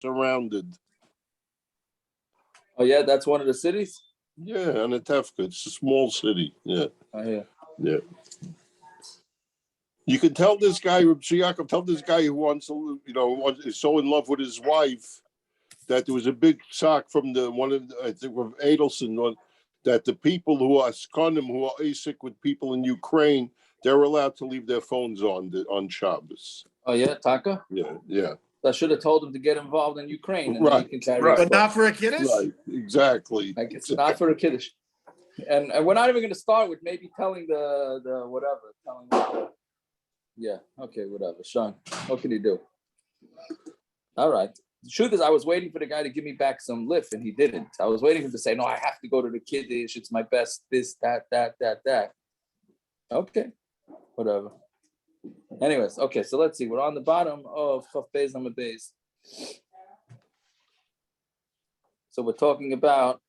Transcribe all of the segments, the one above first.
surrounded. Oh yeah, that's one of the cities. Yeah, Anatevka. It's a small city. Yeah. Oh yeah. Yeah. You can tell this guy, Reb Yaakov, tell this guy who wants to, is so in love with his wife that there was a big sock from I think of Adelson, that the people who are skonim, who are ASIC with people in Ukraine, they're allowed to leave their phones on Shabbos. Oh yeah, Taka. Yeah. I should have told him to get involved in Ukraine, and then you can carry. Right. But not for a kiddush. Right. Exactly. Like it's not for a kiddush, and we're not even going to start with maybe telling the whatever, yeah. Okay, whatever. Sean, what can you do? All right. The truth is, I was waiting for the guy to give me back some lift, and he didn't. I was waiting for him to say, no, I have to go to the kiddush. It's my best, this, that. Okay, whatever. Anyways, okay, so let's see. We're on the bottom of Chaf Beis Amud Beis. So we're talking about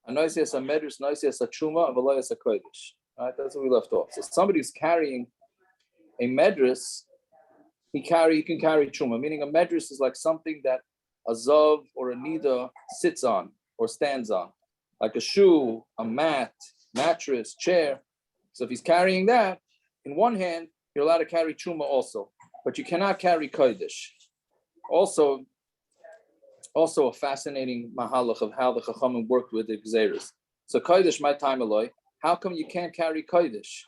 Anoisias HaMedrash, Anoisias HaTrumah, Avaloyas HaKodesh. All right, that's where we left off. So somebody who's carrying a medrash, you can carry truma, meaning a medrash is like something that a zav or a nida sits on or stands on, like a shoe, a mat, mattress, chair. So if he's carrying that, in one hand, you're allowed to carry truma also, but you cannot carry kodesh. Also a fascinating mahalach of how the chachamim worked with the gezeiros. So kodesh, my time aloi, how come you can't carry kodesh?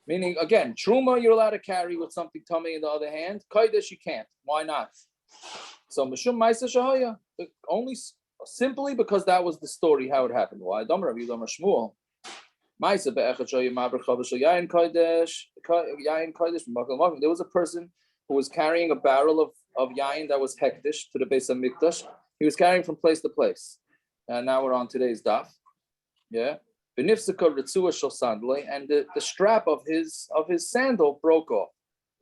Meaning, again, truma you're allowed to carry with something tamei in the other hand. Kodesh you can't. Why not? So mishum ma'aser shahaya, only simply because that was the story how it happened. Why? There was a person who was carrying a barrel of yain that was hektish to the base of mikdash. He was carrying from place to place. And now we're on today's daf. Yeah. And the strap of his sandal broke off,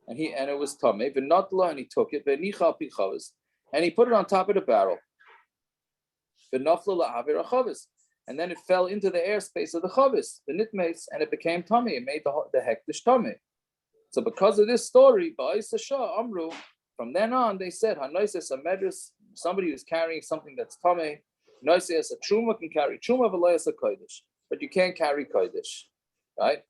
and it was tameh. And he took it, and he put it on top of the barrel. And then it fell into the airspace of the chavis, the meis, and it became tameh. It made the hektish tameh. So because of this story, from then on they said, somebody who's carrying something that's tameh, a truma can carry truma v'loyas a kodesh. But you can't carry kodesh, right?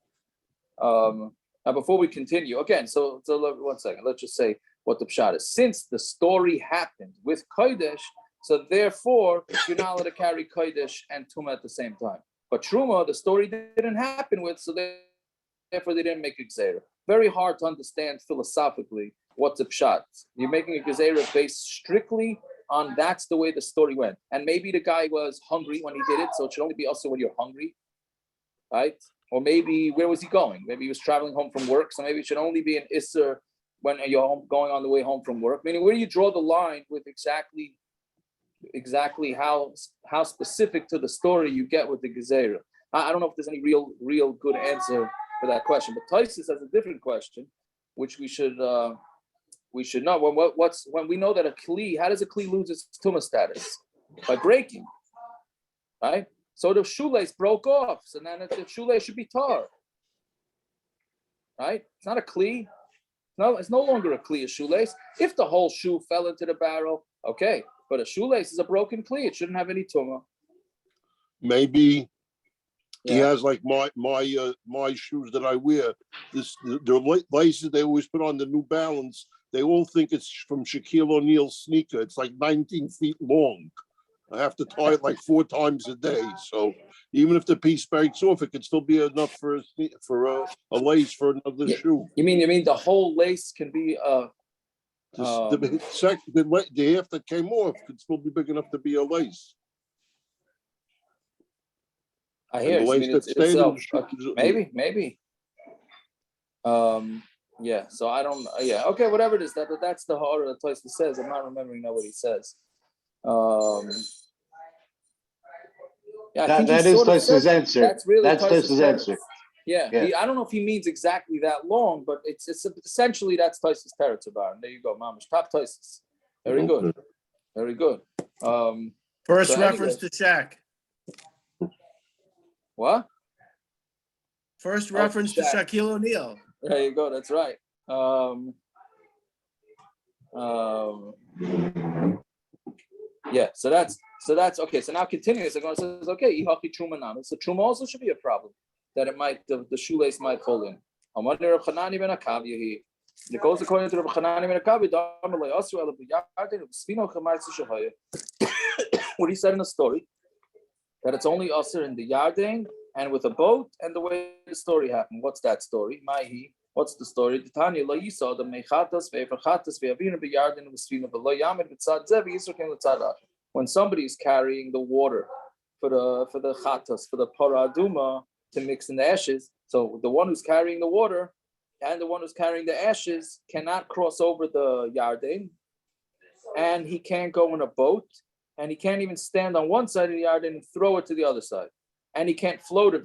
Now, before we continue, again, so 1 second, let's just say what the pshat is. Since the story happened with kodesh, so therefore you're not allowed to carry kodesh and tuma at the same time. But truma, the story didn't happen with, so therefore they didn't make a gezeiros. Very hard to understand philosophically what's a pshat. You're making a gezeiros based strictly on that's the way the story went. And maybe the guy was hungry when he did it, so it should only be also when you're hungry, right? Or maybe, where was he going? Maybe he was traveling home from work, so maybe it should only be an isser when you're going on the way home from work. Meaning, where do you draw the line with exactly how specific to the story you get with the gezeiros? I don't know if there's any real good answer for that question, but Taisus has a different question, which we should know. When we know that a kli, how does a kli lose its tumas status? By breaking, right? So the shoelace broke off, so then the shoelace should be tar, right? It's not a kli. No, it's no longer a kli, a shoelace. If the whole shoe fell into the barrel, okay, but a shoelace is a broken kli. It shouldn't have any tumah. Maybe he has like my shoes that I wear. The laces they always put on the New Balance. They all think it's from Shaquille O'Neal's sneaker. It's like 19 feet long. I have to tie it like 4 times a day. So even if the piece breaks off, it could still be enough for a lace for another shoe. You mean the whole lace can be the half that came off could still be big enough to be a lace. I hear it. Itself. Maybe. Yeah, so I don't. Okay, whatever it is. That's the order the Tosfos says. I'm not remembering now what he says. That is Tosfos' answer. That's really Tosfos' answer. Yeah. I don't know if he means exactly that long, but it's essentially that's Tosfos' teretz about. There you go, Mamish. Top Tosfos. Very good. Very good. First reference to Shaq. What? First reference to Shaquille O'Neal. There you go. That's right. Yeah, so that's okay. So now continuing, the Gemara says, okay, Trumah. So Trumah also should be a problem, that it might the shoelace might fall in. It goes according to Rabbi Chanani ben Akavi. What he said in the story, that it's only usher in the Yarden and with a boat, and the way the story happened. What's that story? What's the story? The Tanya lo yisa the mechatas ve'efarchatas ve'avinu b'Yarden v'sfina v'lo yamed b'tzad zev yisrokem l'tzadash. When somebody is carrying the water for the chatas, for the parah aduma to mix in the ashes, so the one who's carrying the water and the one who's carrying the ashes cannot cross over the Yarden, and he can't go in a boat, and he can't even stand on one side of the Yarden and throw it to the other side, and he can't float it.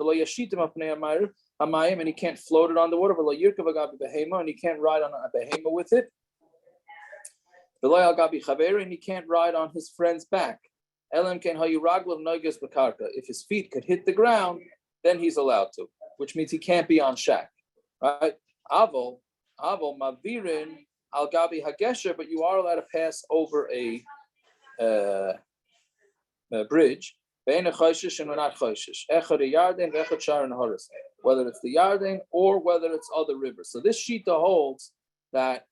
And he can't float it on the water. And he can't ride on a behema with it. And he can't ride on his friend's back. If his feet could hit the ground, then he's allowed to, which means he can't be on shack, right? Avol mavirin al gabi hagesher, but you are allowed to pass over a bridge. Whether it's the Yarden or whether it's other rivers. So this shita holds that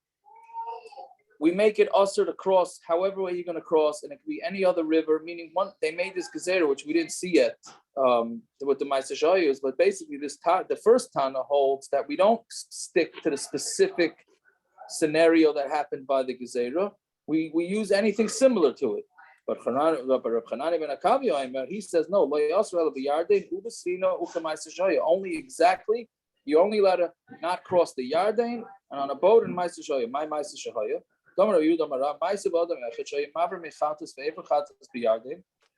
we make it usher to cross however way you're going to cross, and it could be any other river, meaning they made this gezeiros, which we didn't see yet with the meis, but basically the first Tana holds that we don't stick to the specific scenario that happened by the gezeiros. We use anything similar to it. But Reb Chanani ben Akavi, he says no. Only exactly, you only let her not cross the Yarden and on a boat in meis shoya. My meis shoya.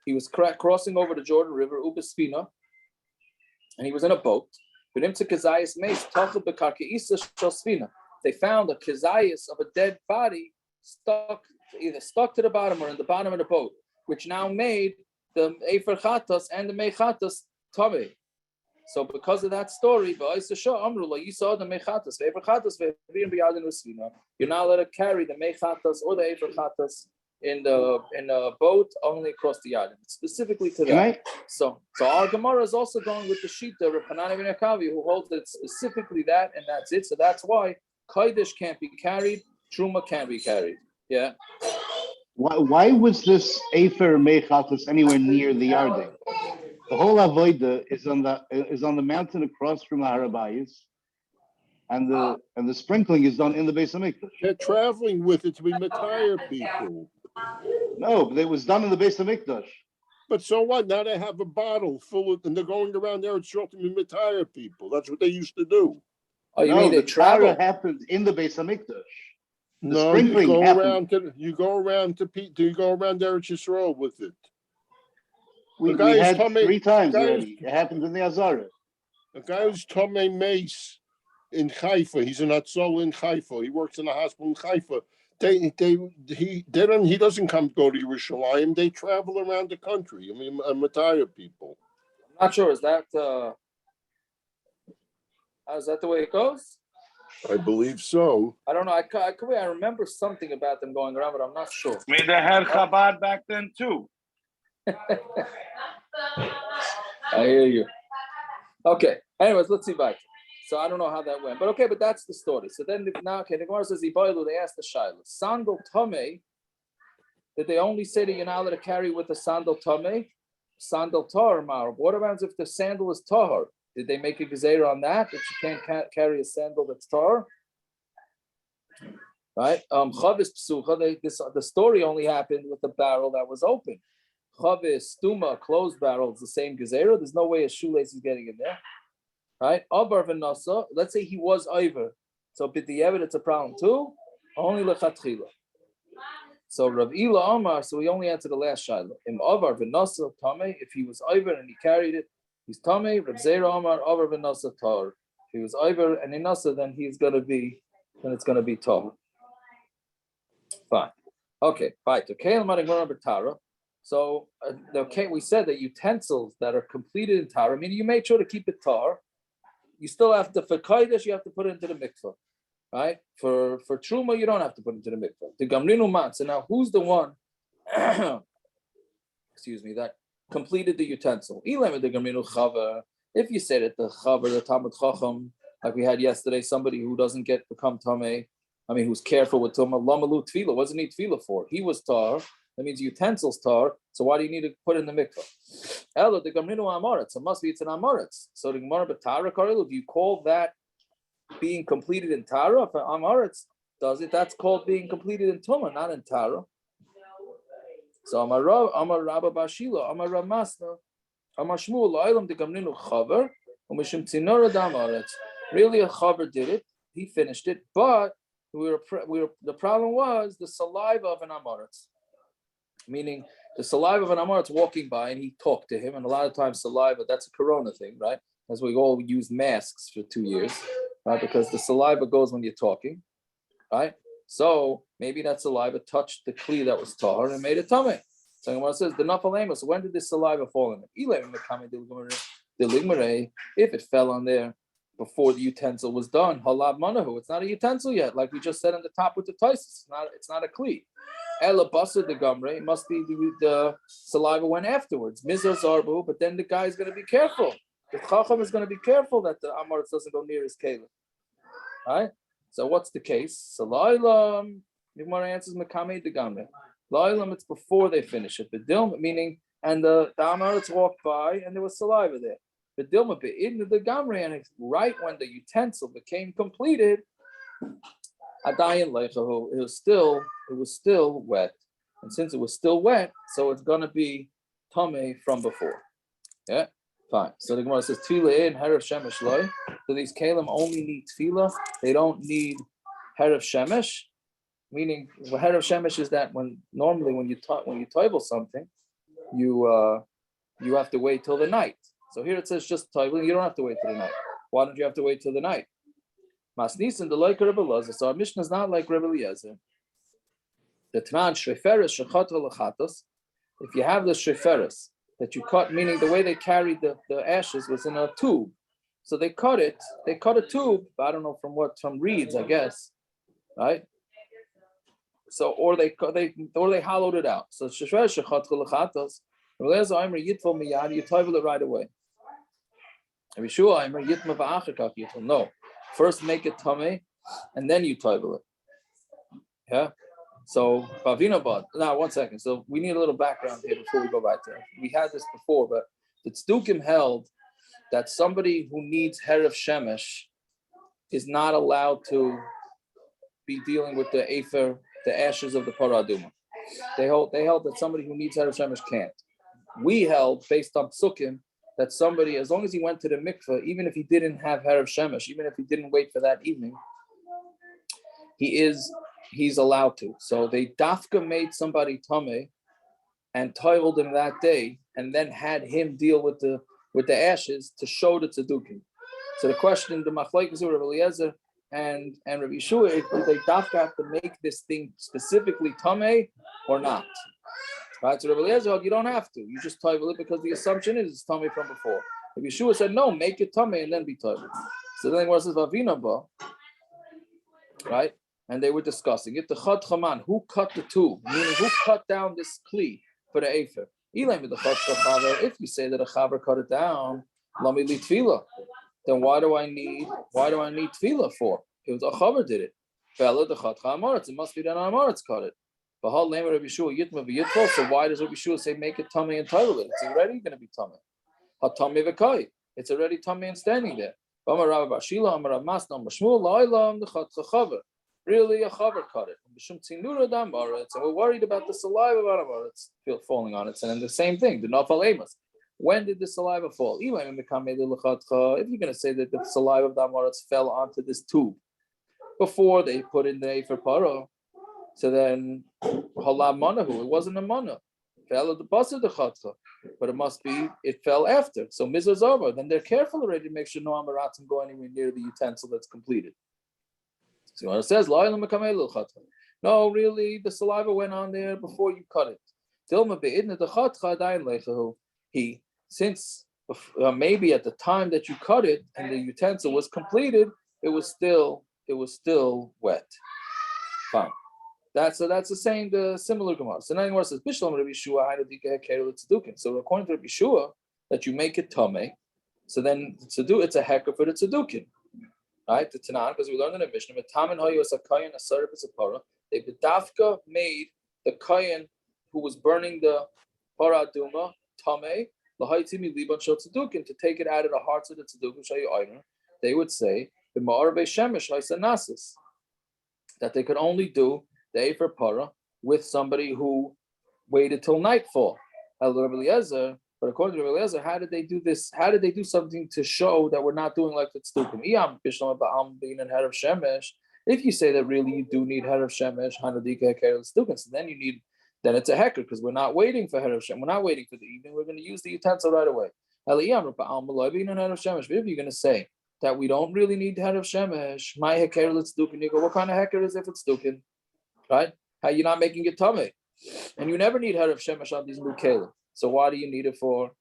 He was crossing over the Jordan River, and he was in a boat. They found a gezeiros of a dead body either stuck to the bottom or in the bottom of the boat, which now made the efarchatas and the mechatas tameh. So because of that story, you're not allowed to carry the mechatas or the efarchatas in the boat, only across the yard, specifically to that. So our Gemara is also going with the shita of Hanani ben Akavi, who holds that specifically that, and that's it. So that's why kodesh can't be carried, Trumah can't be carried. Yeah. Why was this Afer Mechatas anywhere near the Yarden? The whole avoida is on the mountain across from Harabayis, and the sprinkling is done in the Beis Hamikdash. They're traveling with it to be Matayr people. No, but it was done in the Beis Hamikdash. But so what? Now they have a bottle full of, and they're going around there and short to be Matayr people. That's what they used to do. Oh, you mean they travel? Happened in the Beis Hamikdash. No, you go around to Eretz Yisrael with it. We had three times already. It happened in the Azara. A guy who's tamei meis in Haifa. He's an atzol in Haifa. He works in a hospital in Haifa. He doesn't go to Yerushalayim. They travel around the country. I mean, Matayr people. I'm not sure. Is that the way it goes? I believe so. I don't know. I remember something about them going around, but I'm not sure. I mean, they had Chabad back then too. I hear you. Okay. Anyways, let's see back. So I don't know how that went, but okay. But that's the story. So then the Gemara says they asked the Shiloh sandal tamei. Did they only say that you're not allowed to carry with the sandal tamei? Sandal tar mar. What about if the sandal is tahar? Did they make a gezeiros on that you can't carry a sandal that's tar? Right? Chavis psucha. The story only happened with the barrel that was open. Chavis stuma closed barrel is the same gezeiros. There's no way a shoelace is getting in there. Right? Avar v'nasa. Let's say he was over. So b'diavad it's a problem too. Only lechatchila. So Rav Ila Amar. So we only answer the last shiloh. Im avar v'nasa tamei. If he was over and he carried it, he's tamei. Rav Zera Amar avar v'nasa tar. If he was over and in nasa, then it's going to be tar. Fine. Okay. Fine. Okay. So we said that utensils that are completed in tar, meaning you made sure to keep it tar. You still have to, for kodesh, you have to put it into the mikvah. right? For Trumah, you don't have to put it into the mikvah. The gamrinu man. So now, who's the one? Excuse me, that completed the utensil. If you said it, the chaver, the Talmud Chacham, like we had yesterday, somebody who doesn't become tamei, who's careful with tumah, lamalu tevila, what does he need tevila for? He was tar, that means utensils tar, so why do you need to put in the mikvah? Elo, the gamrinu amaretz, so must be it's an amaretz. So the gemara b'tara karilu, do you call that being completed in tara? If amaretz does it, that's called being completed in tumah, not in tara. So Amar Rabba Bashila, Amar Ramasna, Amar Shmuel, La'ilam de Gamrinu Chaver, Umishim Tzinora Damaretz. Really, a Chaver did it. He finished it, but the problem was the saliva of an Amaretz. Meaning, the saliva of an Amaretz walking by, and he talked to him, and a lot of times saliva, that's a corona thing, right? As we all used masks for 2 years, right? Because the saliva goes when you're talking, right? So maybe that saliva touched the kli that was tar and made it tameh. So Gemara says the nafalema. So when did this saliva fall in it? If it fell on there before the utensil was done, halab manahu. It's not a utensil yet, like we just said on the top with the taisis. It's not a kli. Ela basa de gamre. It must be the saliva went afterwards. Mizar zarbu. But then the guy is going to be careful. The chacham is going to be careful that the amaretz doesn't go near his kelim. Right? So what's the case? Salailam, the Gemara answers Mekame de Gamre. Lailam, it's before they finish it. Bedilma, meaning, and the amaretz walked by and there was saliva there. Bedilma be'idna de Gamre, and it's right when the utensil became completed, Adayin leichahu, it was still wet. And since it was still wet, so it's gonna be tamei from before. Yeah. Fine. So the Gemara says tevila in haeretz shemesh loy. So these kalim only need tevila. They don't need haeretz shemesh. Meaning, haeretz shemesh is that when you tovel something, you have to wait till the night. So here it says just tovel. You don't have to wait till the night. Why don't you have to wait till the night? Masnisin the like Rebbe Eliezer. So our Mishnah is not like Rebbe Eliezer. The Tanan shreferes shechat lechatos. If you have the shreferes that you cut, meaning the way they carried the ashes was in a tube. So they cut a tube, I don't know from reeds, I guess, right? So, or they hollowed it out. So, you tovel it right away. No, first make it tamei, and then you tovel it. Yeah. So, now 1 second. So we need a little background here before we go back there. We had this before, but the tzedukim held that somebody who needs haeretz shemesh is not allowed to be dealing with the ashes of the parah aduma. They held that somebody who needs haeretz shemesh can't. We held, based on psukim, that somebody, as long as he went to the mikveh, even if he didn't have haeretz shemesh, even if he didn't wait for that evening, he's allowed to. So they dafka made somebody tamei and toveled him that day, and then had him deal with the ashes to show the tzedukim. So the question, the Machlokes of Rabbi Eliezer and Rabbi Yeshua, do they dafka have to make this thing specifically tamei or not? Right? So Rabbi Eliezer, you don't have to. You just tovel it because the assumption is it's tamei from before. Rabbi Yeshua said no, make it tamei and then be tovel. So then what says Vavina ba, right? And they were discussing it. The chad chaman, who cut the tube, meaning who cut down this kli for the afer. If you say that a chaver cut it down, lami li tevila, then why do I need tevila for? It was a chaver did it. It must be that an amaretz cut it. So why does Rabbi Yeshua say make it tamei and tovel it? It's already going to be tamei. It's already tamei and standing there. Really, a chaver cut it. And we're worried about the saliva of amaretz falling on it. And then the same thing, the nafalemas. When did the saliva fall? If you're going to say that the saliva of the amaretz fell onto this tube before they put in the efer parah, so then halab manahu, it wasn't a mana. Fell at the bus of the chatcha, but it fell after. So mizar zarba, then they're careful already to make sure no amaratzim go anywhere near the utensil that's completed. So when it says, no, really, the saliva went on there before you cut it. Since maybe at the time that you cut it and the utensil was completed, it was still it was still wet. Fine. That's the same, the similar Gemara. So now Gemara says, Bishlam Rabbi Yeshua, tzedukim. So according to Rabbi Yeshua, that you make it tameh, so then it's a hecker for the tzedukim. Right? The Tanan, because we learned in the Mishnah, they bedafka made the kayan who was burning the parah aduma tameh to take it out of the hearts of the tzedukim. They would say that they could only do the efer parah with somebody who waited till nightfall. But according to Rabbi Eliezer, how did they do this? How did they do something to show that we're not doing like the tzedukim? If you say that really you do need haeretz shemesh, so then it's a hecker because we're not waiting for haeretz shemesh. We're not waiting for the evening. We're going to use the utensil right away. If you're going to say that we don't really need haeretz shemesh, my hecker let's tzedukim. You go, what kind of hecker is if it's tzedukim? Right? How you're not making it tameh, and you never need haeretz shemesh on these new kelim. So why do you need it for?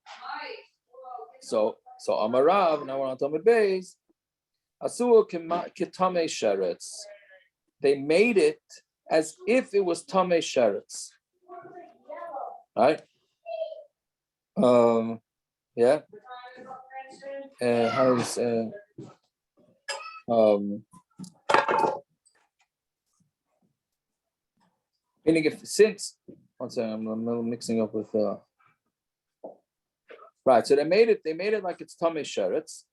So Amarav. Now we're on Amud Beis. Asur tamei haeretz. They made it as if it was tamei haeretz. Right? Yeah. How is meaning if since one second, I'm mixing up with right. So they made it like it's tamei haeretz,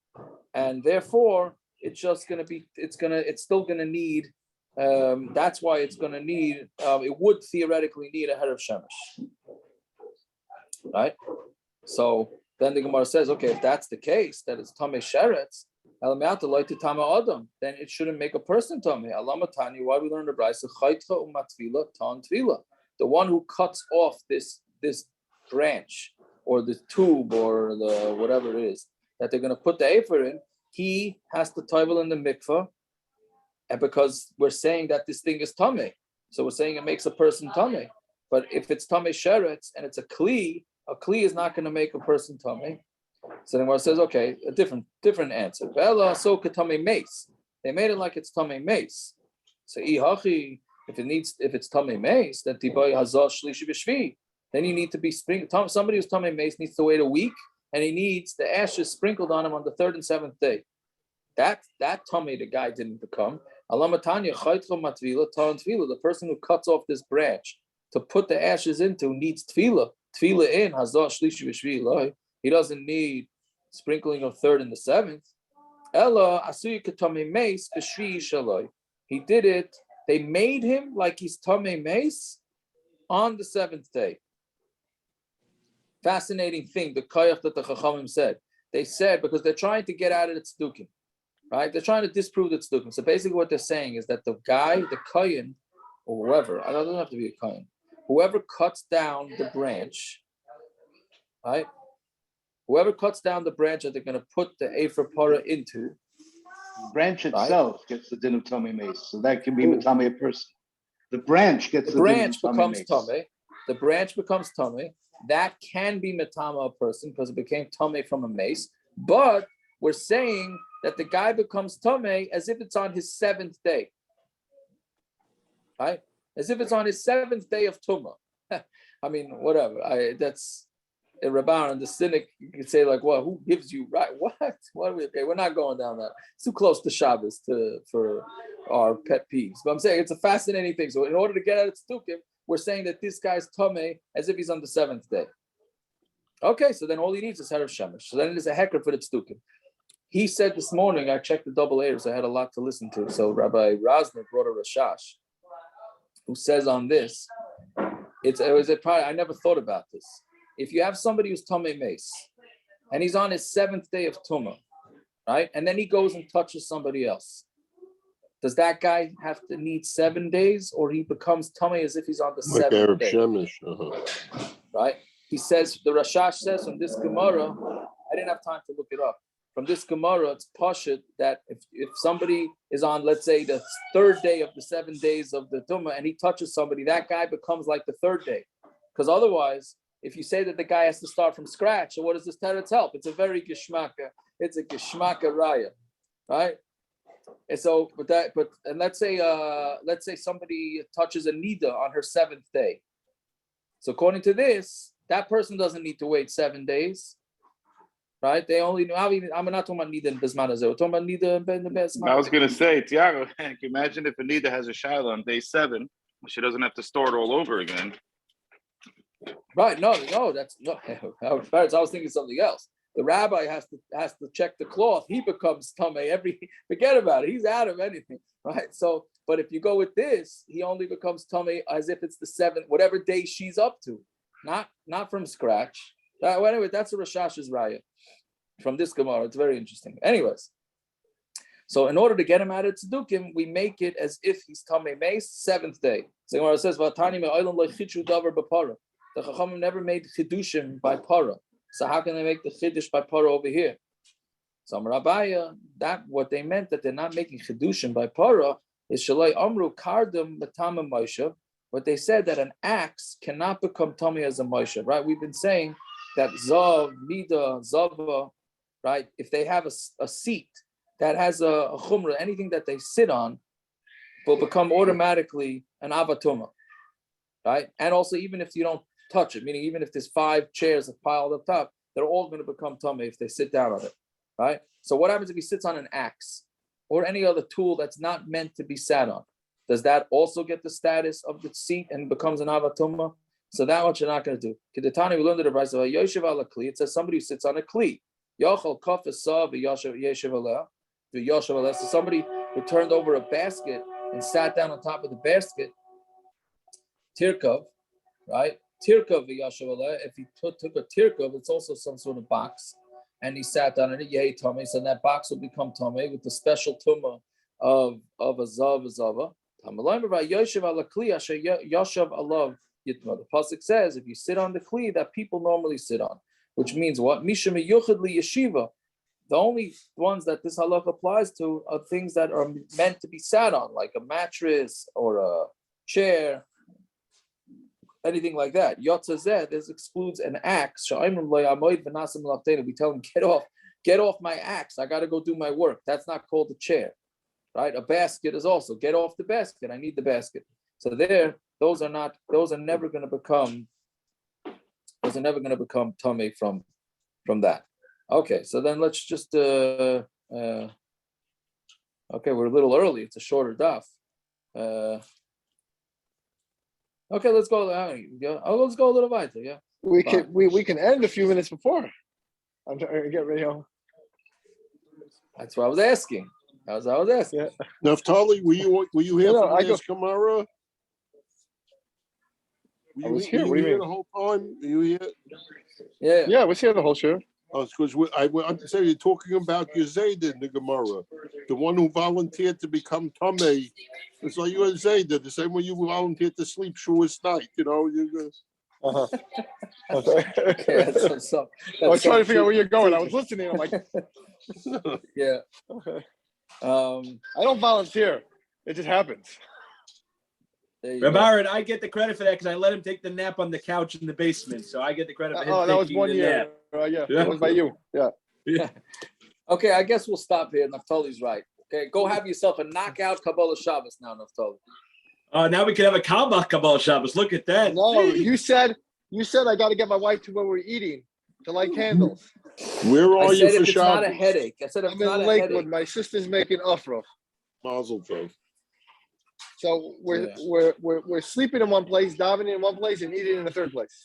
and therefore it's just gonna be it's still gonna need that's why it's gonna need it would theoretically need a haeretz shemesh. Right? So then the Gemara says, okay, if that's the case, that it's tamei haeretz, then it shouldn't make a person tamei. Why we learn the brayso? The one who cuts off this branch or the tube or the whatever it is that they're going to put the efer in, he has to tovel in the mikveh, and because we're saying that this thing is tamei, so we're saying it makes a person tamei. But if it's tamei haeretz and it's a kli is not going to make a person tamei. So then it says, okay, a different answer. Tamei meis. They made it like it's tamei meis. So if it's tamei meis, then tiboy hazal shlishi b'shvi. Then you need to be sprinkled. Somebody who's tamei meis needs to wait a week, and he needs the ashes sprinkled on him on the 3rd and 7th day. That tamei the guy didn't become. The person who cuts off this branch to put the ashes into needs tevila. Tevila in hazal shlishi b'shvi. He doesn't need sprinkling of 3rd and the 7th. He did it. They made him like he's tamei meis on the 7th day. Fascinating thing, the koyach that the Chachamim said. They said because they're trying to get out of the tzedukim, right? They're trying to disprove the tzedukim. So basically, what they're saying is that the guy, the kohen, or whoever, it doesn't have to be a kohen, whoever cuts down the branch, right? Whoever cuts down the branch that they're going to put the efer parah into, the branch itself gets the din of tamei meis, so that can be tamei a person. The branch gets the branch din of becomes tamei. tamei. The branch becomes tamei. That can be metama a person because it became tamei from a meis. But we're saying that the guy becomes tamei as if it's on his 7th day, right? As if it's on his 7th day of Trumah. I mean, whatever. That's a Rabban, the cynic, you could say like, well, who gives you right? What are we? Okay, we're not going down that. It's too close to Shabbos for our pet peeves. But I'm saying it's a fascinating thing. So in order to get at tzedukim, we're saying that this guy's tamei as if he's on the 7th day. Okay, so then all he needs is haeretz shemesh. So then it is a hecker for the tzedukim. He said this morning, I checked the double A's, I had a lot to listen to. So Rabbi Rosner brought a Rashash who says on this, I never thought about this. If you have somebody who's tamei meis and he's on his 7th day of Trumah, right? And then he goes and touches somebody else. Does that guy have to need 7 days, or he becomes tamei as if he's on the 7th day? Right? He says, the Rashash says from this Gemara, I didn't have time to look it up. From this Gemara, it's pashut that if somebody is on, let's say, the 3rd day of the 7 days of the Tumah and he touches somebody, that guy becomes like the 3rd day. Because otherwise, if you say that the guy has to start from scratch, so what does this teretz help? It's a very geshmaka. It's a geshmaka raya, right? And so, and let's say somebody touches a nida on her 7th day. So according to this, that person doesn't need to wait 7 days, right? They only know. I'm not talking about nida and bismana. We're talking about nida and bismana. I was gonna say, Tiago, imagine if Anita has a shiloh on day 7, she doesn't have to store it all over again. Right? No, that's no. I was thinking something else. The rabbi has to check the cloth. He becomes tamei forget about it. He's out of anything, right? So, but if you go with this, he only becomes tamei as if it's the 7th, whatever day she's up to, not from scratch. Anyway, that's a Rashash's raya from this Gemara. It's very interesting. Anyways, so in order to get him out of tzedukim, we make it as if he's tamei meis 7th day. So Gemara says, "V'atani me'olam lechichu davar b'parah." The Chachamim never made chidushim by parah. So how can they make the chiddush by parah over here? So Rabaya, that what they meant that they're not making chidushim by parah is shalai amru kardam b'tameh Moshe. What they said that an axe cannot become tamei as a Moshe, right? We've been saying that zav, nida, zava, right? If they have a seat that has a chumrah, anything that they sit on will become automatically an avatuma, right? And also even if you don't touch it, meaning even if there's 5 chairs piled up top, they're all going to become tamei if they sit down on it, right? So what happens if he sits on an axe or any other tool that's not meant to be sat on? Does that also get the status of the seat and becomes an avatuma? So that what you're not going to do. Kedetani, we learned the derabanan. Yoshev ala kli. It says somebody who sits on a kli. Yochel kaf esav yoshev ala. So somebody who turned over a basket and sat down on top of the basket. Tirkov, right? Tirkov v'yashav. If he took a tirkov, it's also some sort of box, and he sat down in it. Yeh tamei. So that box will become tamei with the special tuma of a zava. The pasuk says if you sit on the kli that people normally sit on, which means what? Misha meyuchad li yeshiva. The only ones that this halach applies to are things that are meant to be sat on, like a mattress or a chair. Anything like that. Yotzazeh, this excludes an axe. We tell him, get off my axe. I got to go do my work. That's not called a chair, right? A basket is also, get off the basket. I need the basket. So those are never going to become tamei from that. Okay, so then let's just, okay, we're a little early. It's a shorter daf. Okay, let's go. Let's go a little weiter. Yeah, we can end a few minutes before. I'm trying to get ready. That's what I was asking. I was asking. Yeah. Naftali, were you here for this Gemara? I was here. What do you mean? The whole time? Were you here? Yeah, I was here the whole show. Oh, it's because I'm saying you're talking about gezeiros in the Gemara, the one who volunteered to become tamei. It's like you were saying that the same way you volunteered to sleep Shavuos night. You know, you. Okay, that's I was trying to figure out where you're going. I was listening. I'm like, yeah. Okay. I don't volunteer. It just happens. Reb Aaron, I get the credit for that because I let him take the nap on the couch in the basement. So I get the credit for him. Oh, that was 1 year. Yeah, that was by you. Yeah. Okay, I guess we'll stop here. Naftali's right. Okay, go have yourself a knockout Kabbalah Shabbos now, Naftali. Now we can have a Kabbalah Shabbos. Look at that. No, you said I got to get my wife to where we're eating to light candles. Where are you for it's Shabbos? not a headache. I said I'm in Lakewood. My sister's making afro. Mazel tov. So we're sleeping in one place, davening in one place, and eating in a third place.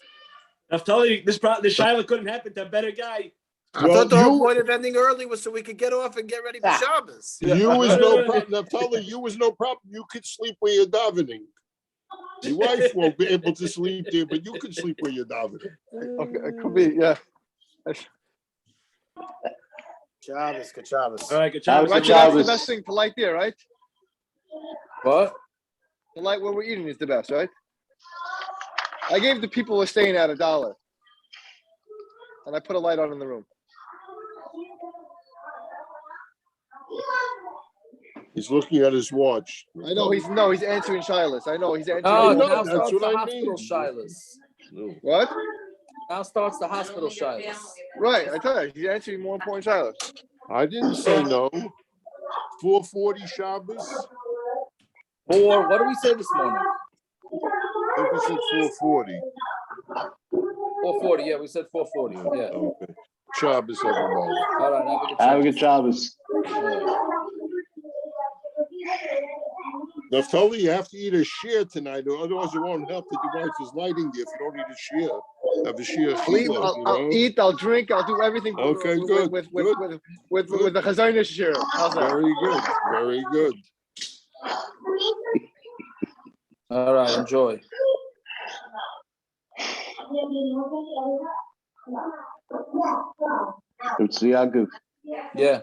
Naftali, this Shiloh couldn't happen to a better guy. I thought the whole point of ending early was so we could get off and get ready for Shabbos. You was no problem. Naftali, you was no problem. You could sleep where you're davening. Your wife won't be able to sleep there, but you could sleep where you're davening. Okay, it could be, yeah. Shabbos, good Shabbos. All right, good Shabbos. Right, so that's the best thing to light there, right? What? The light where we're eating is the best, right? I gave the people who are staying at $1, and I put a light on in the room. He's looking at his watch. I know he's answering Shilas. I know he's answering. Oh, no, now that's starts what the I hospital mean. Shilas. No. What? Now starts the hospital Shilas. Right, I tell you, he's answering more important Shilas. I didn't say no. 4:40 Shabbos. What did we say this morning? I think we said 4:40. 4:40. Yeah, we said 4:40. Yeah. Okay. Shabbos, everybody. All right. Have a good Have a Shabbos. good Shabbos. All right. Naftali, you have to eat a shear tonight, or otherwise it won't help that your wife is lighting you if you don't eat a shear. Have a shear. I'll eat, I'll drink, I'll do everything. Okay, with, good. With Good. the gezeiros share. How's that? Very good. Very good. All right. Enjoy. It's Yaakov. Yeah.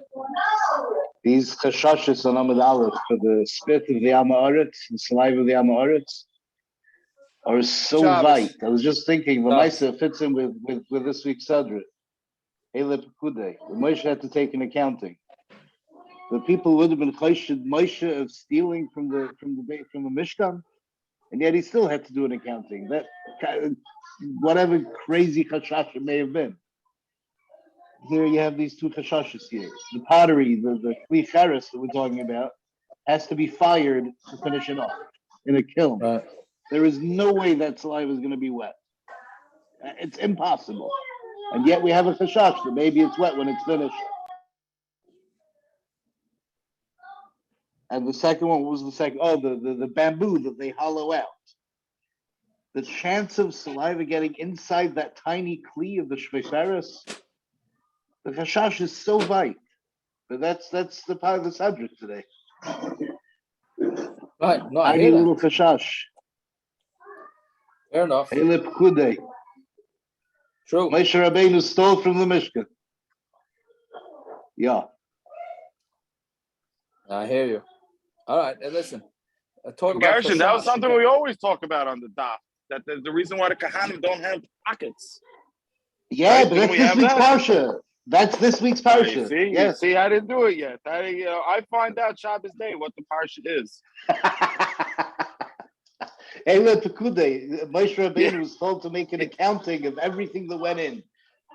These chashashis on Amud Aleph for the spit of the haeretz, the saliva of the haeretz, are so Shabbos. white. I was just thinking, the Shabbos. Maisa fits in with this week's Sadra. The Moshe had to take an accounting. The people would have been choshed Moshe of stealing from the Mishkan, and yet he still had to do an accounting. That whatever crazy chashash it may have been. Here you have these two chashashis here. The pottery, the haeretz that we're talking about, has to be fired to finish it off in a kiln. Right. There is no way that saliva is going to be wet. It's impossible. And yet we have a chashash that maybe it's wet when it's finished. And the second one, what was the second? Oh, the bamboo that they hollow out. The chance of saliva getting inside that tiny kli of the shvesaris, the chashash is so white. But that's the part of the subject today. Right. No, I Tiny hear little that. chashash. Fair enough. Elip kudei. True. Moshe Rabbeinu stole from the Mishkan. Yeah. I hear you. All right. And listen. Talk about Gershon, that was chashash. something we always talk about on the daf. That the reason why the kahanim don't have pockets. Yeah, Right? but Didn't that's we this have week's that? parsha. That's this week's You parsha. see, Yes. I didn't do it yet. I find out Shabbos day what the parsha is. Eile Pekudei, Moshe Rabbeinu was told to make an accounting of everything that went in,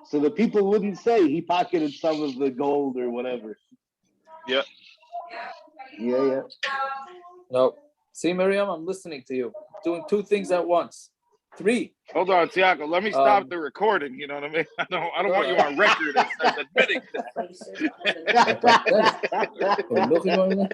so the people wouldn't say he pocketed some of the gold or whatever. Yeah. Yeah. No. See, Miriam, I'm listening to you. Doing two things at once. 3. Hold on, Tiago. Let me stop the recording. You know what I mean? I don't want you on record as admitting that. Nothing going on.